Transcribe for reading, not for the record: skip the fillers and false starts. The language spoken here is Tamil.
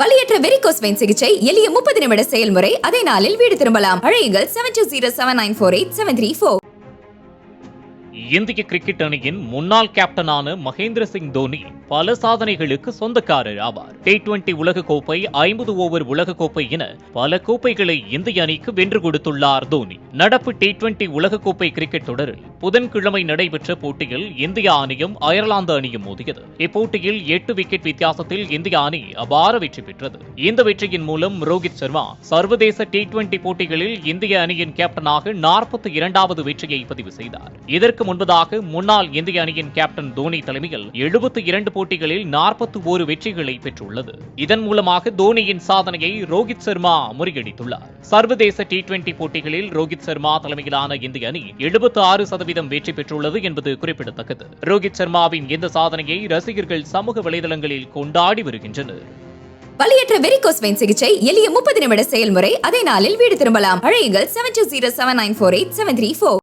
வலியற்ற வெரிகோஸ் வெயின் சிகிச்சை எளிய 30 நிமிட செயல்முறை. அதே நாளில் வீடு திரும்பலாம். அழையுங்கள் 7207948734. இந்திய கிரிக்கெட் அணியின் முன்னாள் கேப்டனான மகேந்திர சிங் தோனி பல சாதனைகளுக்கு சொந்தக்காரர் ஆவார். T20 உலகக்கோப்பை, 50 ஓவர் உலகக்கோப்பை என பல கோப்பைகளை இந்திய அணிக்கு வென்று கொடுத்துள்ளார் தோனி. நடப்பு T20 உலகக்கோப்பை கிரிக்கெட் தொடரில் புதன்கிழமை நடைபெற்ற போட்டியில் இந்திய அணியும் அயர்லாந்து அணியும் மோதியது. இப்போட்டியில் 8 விக்கெட் வித்தியாசத்தில் இந்திய அணி அபார வெற்றி பெற்றது. இந்த வெற்றியின் மூலம் ரோஹித் சர்மா சர்வதேச T20 போட்டிகளில் இந்திய அணியின் கேப்டனாக 42வது வெற்றியை பதிவு செய்தார். இதற்கு முன்பதாக முன்னாள் இந்திய அணியின் கேப்டன் தோனி தலைமையில் 72 போட்டிகளில் 41 வெற்றிகளை பெற்றுள்ளது. இதன் மூலமாக தோனியின் சாதனையை ரோஹித் சர்மா முறியடித்துள்ளார். சர்வதேச T20 போட்டிகளில் ரோஹித் சர்மா தலைமையிலான இந்திய அணி 76% வெற்றி பெற்றுள்ளது என்பது குறிப்பிடத்தக்கது. ரோஹித் சர்மாவின் இந்த சாதனையை ரசிகர்கள் சமூக வலைதளங்களில் கொண்டாடி வருகின்றனர். வலியற்ற வெரிகோஸ் வெயின் சிகிச்சை எளிய 30 நிமிட செயல்முறை. அதே நாளில் வீடு திரும்பலாம். அழையுங்கள் 7207948734.